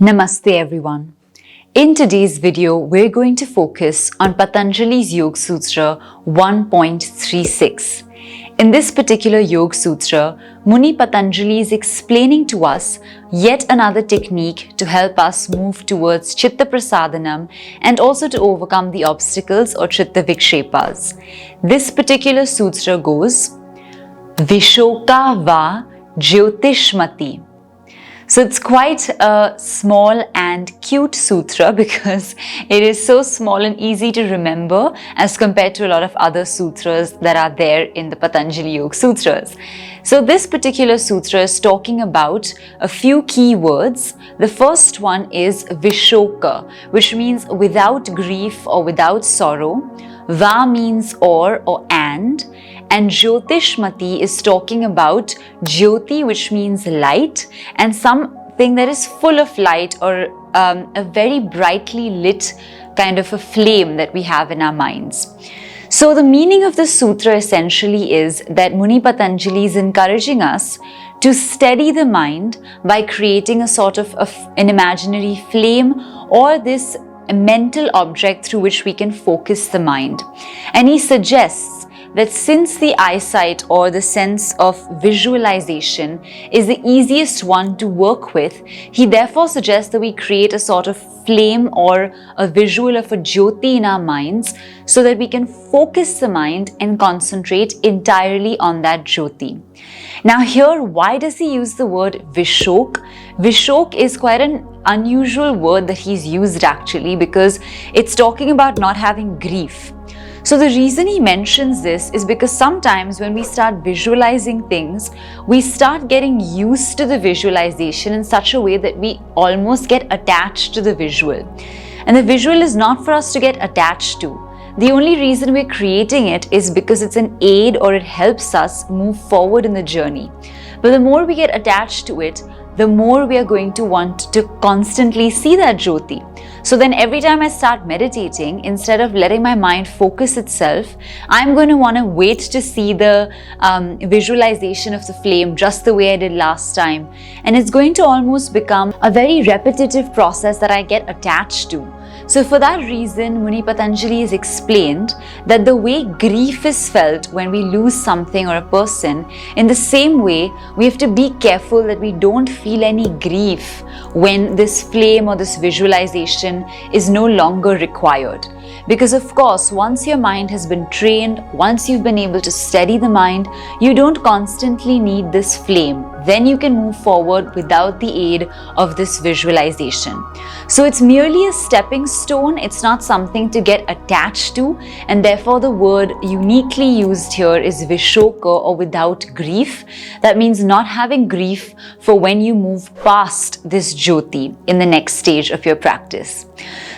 Namaste everyone. In today's video, we're going to focus on Patanjali's Yoga Sutra 1.36. In this particular Yoga Sutra, Muni Patanjali is explaining to us yet another technique to help us move towards Chitta Prasadanam and also to overcome the obstacles or Chitta Vikshepas. This particular sutra goes, Vishoka va Jyotishmati. So it's quite a small and cute sutra because it is so small and easy to remember as compared to a lot of other sutras that are there in the Patanjali Yoga Sutras. So this particular sutra is talking about a few key words. The first one is Vishoka, which means without grief or without sorrow. Va means or and Jyotishmati is talking about Jyoti, which means light, and something that is full of light or a very brightly lit kind of a flame that we have in our minds. So the meaning of the sutra essentially is that Muni Patanjali is encouraging us to steady the mind by creating a sort of an imaginary flame or this mental object through which we can focus the mind. And he suggests that since the eyesight or the sense of visualization is the easiest one to work with, he therefore suggests that we create a sort of flame or a visual of a jyoti in our minds so that we can focus the mind and concentrate entirely on that jyoti. Now here, why does he use the word Vishok? Vishok is quite an unusual word that he's used actually because it's talking about not having grief. So the reason he mentions this is because sometimes when we start visualizing things, we start getting used to the visualization in such a way that we almost get attached to the visual. And the visual is not for us to get attached to. The only reason we're creating it is because it's an aid or it helps us move forward in the journey. But the more we get attached to it, the more we are going to want to constantly see that Jyoti. So then every time I start meditating, instead of letting my mind focus itself, I'm going to want to wait to see the visualization of the flame just the way I did last time. And it's going to almost become a very repetitive process that I get attached to. So for that reason, Muni Patanjali has explained that the way grief is felt when we lose something or a person, in the same way, we have to be careful that we don't feel any grief when this flame or this visualization is no longer required. Because of course, once your mind has been trained, once you've been able to steady the mind, you don't constantly need this flame. Then you can move forward without the aid of this visualization. So it's merely a stepping stone, it's not something to get attached to, and therefore the word uniquely used here is Vishoka or without grief. That means not having grief for when you move past this Jyoti in the next stage of your practice.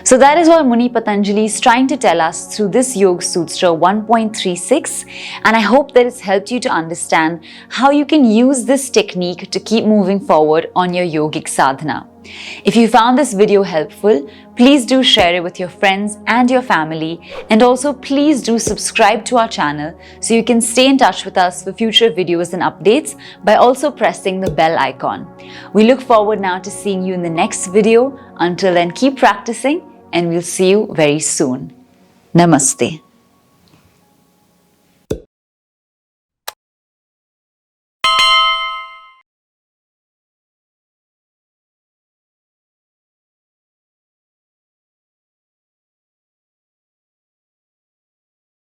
So that is what Muni Patanjali is trying to tell us through this Yoga Sutra 1.36, and I hope that it's helped you to understand how you can use this technique to keep moving forward on your yogic sadhana. If you found this video helpful, please do share it with your friends and your family, and also please do subscribe to our channel so you can stay in touch with us for future videos and updates by also pressing the bell icon. We look forward now to seeing you in the next video. Until then, keep practicing and we'll see you very soon. Namaste.